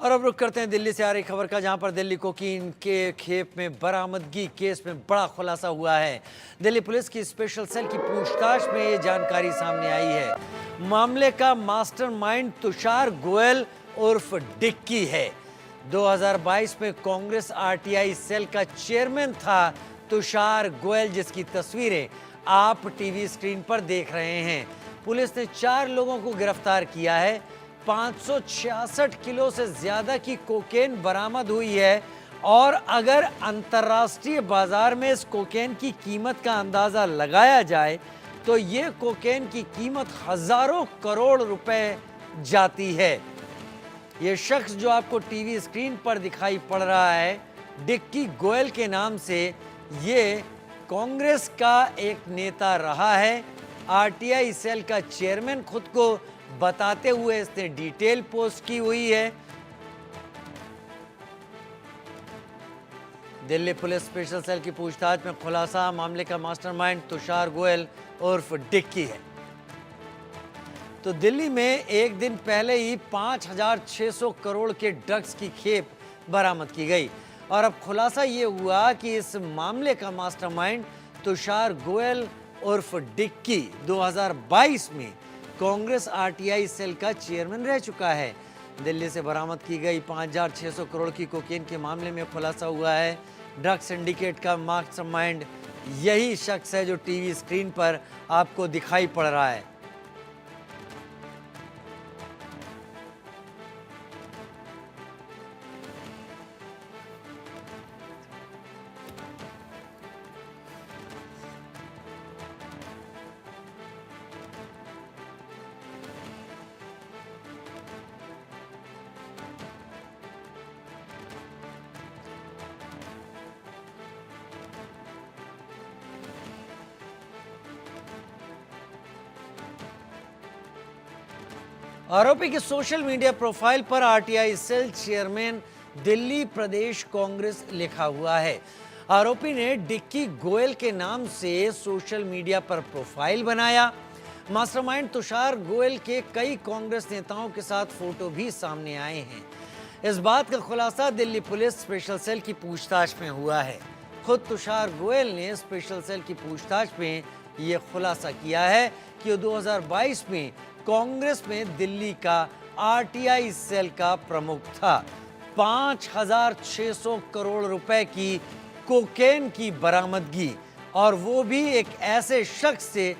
और अब रुक करते हैं दिल्ली से आ रही खबर का, जहां पर दिल्ली कोकीन के खेप में बरामदगी केस में बड़ा खुलासा हुआ है। दिल्ली पुलिस की स्पेशल सेल की पूछताछ में ये जानकारी सामने आई है। मामले का मास्टरमाइंड तुषार गोयल उर्फ डिक्की है। 2022 में कांग्रेस आरटीआई सेल का चेयरमैन था तुषार गोयल, जिसकी तस्वीरें आप टीवी स्क्रीन पर देख रहे हैं। पुलिस ने 4 लोगों को गिरफ्तार किया है। 566 किलो से ज्यादा की कोकेन बरामद हुई है और अगर अंतर्राष्ट्रीय बाजार में इस कोकेन की कीमत का अंदाजा लगाया जाए तो ये कोकेन की कीमत हजारों करोड़ रुपए जाती है। ये शख्स जो आपको टीवी स्क्रीन पर दिखाई पड़ रहा है, डिक्की गोयल के नाम से, ये कांग्रेस का एक नेता रहा है। आरटीआई सेल का चेयरमैन खुद को बताते हुए इसने डिटेल पोस्ट की हुई है। दिल्ली पुलिस स्पेशल सेल की पूछताछ में खुलासा, मामले का मास्टरमाइंड तुषार गोयल उर्फ डिक्की है। तो दिल्ली में एक दिन पहले ही 5,600 करोड़ के ड्रग्स की खेप बरामद की गई और अब खुलासा ये हुआ कि इस मामले का मास्टरमाइंड तुषार गोयल उर्फ डिक्की 2022 में कांग्रेस आरटीआई सेल का चेयरमैन रह चुका है। दिल्ली से बरामद की गई 5,600 करोड़ की कोकेन के मामले में खुलासा हुआ है ड्रग सिंडिकेट का मास्टरमाइंड यही शख्स है जो टीवी स्क्रीन पर आपको दिखाई पड़ रहा है। आरोपी के सोशल मीडिया प्रोफाइल पर आरटीआई सेल चेयरमैन दिल्ली प्रदेश कांग्रेस लिखा हुआ है। आरोपी ने डिक्की गोयल के नाम से सोशल मीडिया पर प्रोफाइल बनाया। मास्टरमाइंड तुषार गोयल के कई कांग्रेस नेताओं के साथ फोटो भी सामने आए हैं। इस बात का खुलासा दिल्ली पुलिस स्पेशल सेल की पूछताछ में हुआ है। खुद तुषार गोयल ने स्पेशल सेल की पूछताछ में यह खुलासा किया है कि 2022 में कांग्रेस में दिल्ली का आरटीआई सेल का प्रमुख था। 5,600 करोड़ रुपए की कोकेन की बरामदगी, और वो भी एक ऐसे शख्स से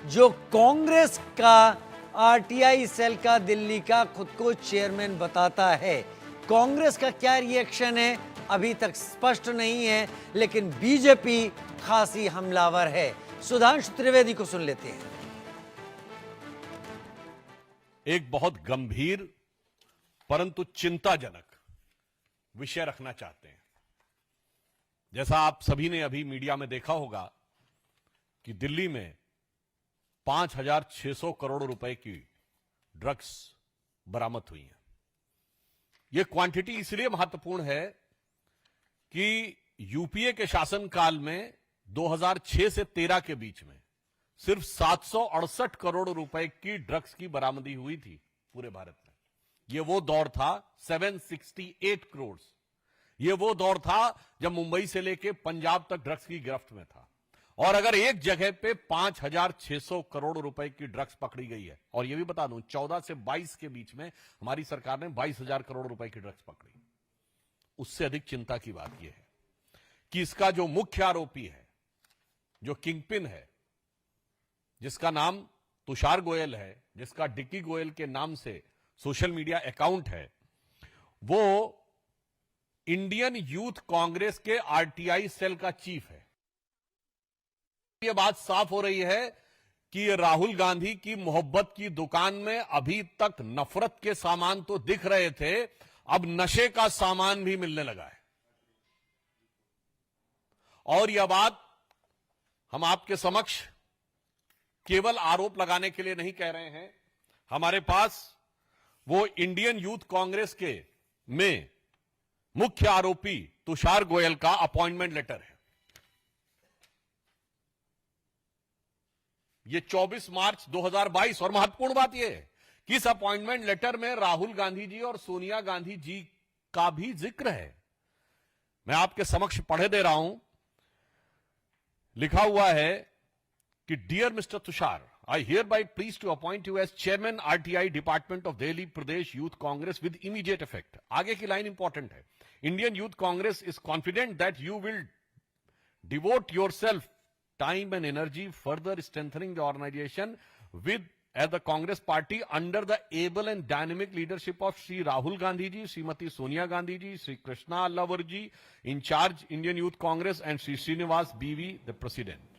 जो कांग्रेस का आरटीआई सेल का दिल्ली का खुद को चेयरमैन बताता है। कांग्रेस का क्या रिएक्शन है अभी तक स्पष्ट नहीं है, लेकिन बीजेपी खासी हमलावर है। सुधांशु त्रिवेदी को सुन लेते हैं। एक बहुत गंभीर परंतु चिंताजनक विषय रखना चाहते हैं। जैसा आप सभी ने अभी मीडिया में देखा होगा कि दिल्ली में 5,600 करोड़ रुपए की ड्रग्स बरामद हुई हैं। यह क्वांटिटी इसलिए महत्वपूर्ण है कि यूपीए के शासनकाल में 2006 से 13 के बीच में सिर्फ 768 करोड़ रुपए की ड्रग्स की बरामदी हुई थी पूरे भारत में। यह वो दौर था 768 करोड़। यह वो दौर था जब मुंबई से लेकर पंजाब तक ड्रग्स की गिरफ्त में था। और अगर एक जगह पे 5,600 करोड़ रुपए की ड्रग्स पकड़ी गई है, और यह भी बता दूं 14 से 22 के बीच में हमारी सरकार ने 22,000 करोड़ रुपए की ड्रग्स पकड़ी, उससे अधिक चिंता की बात यह है कि इसका जो मुख्य आरोपी है, जो किंगपिन है, जिसका नाम तुषार गोयल है, जिसका डिक्की गोयल के नाम से सोशल मीडिया अकाउंट है, वो इंडियन यूथ कांग्रेस के आरटीआई सेल का चीफ है। यह बात साफ हो रही है कि राहुल गांधी की मोहब्बत की दुकान में अभी तक नफरत के सामान तो दिख रहे थे, अब नशे का सामान भी मिलने लगा है। और यह बात हम आपके समक्ष केवल आरोप लगाने के लिए नहीं कह रहे हैं। हमारे पास वो इंडियन यूथ कांग्रेस के में मुख्य आरोपी तुषार गोयल का अपॉइंटमेंट लेटर है। ये 24 मार्च 2022, और महत्वपूर्ण बात यह है कि इस अपॉइंटमेंट लेटर में राहुल गांधी जी और सोनिया गांधी जी का भी जिक्र है। मैं आपके समक्ष पढ़े दे रहा हूं। लिखा हुआ है कि dear mister Tushar, I hereby please to appoint you as chairman RTI Department of Delhi Pradesh Youth Congress with immediate effect. आगे की लाइन इंपॉर्टेंट है। Indian Youth Congress is confident that you will devote yourself time and energy further strengthening the organization with as the Congress party under the able and dynamic leadership of Sri Rahul Gandhi ji, Srimati Sonia Gandhi ji, Sri Krishna Allavar ji, in charge Indian Youth Congress, and Sri Srinivas BV, the president.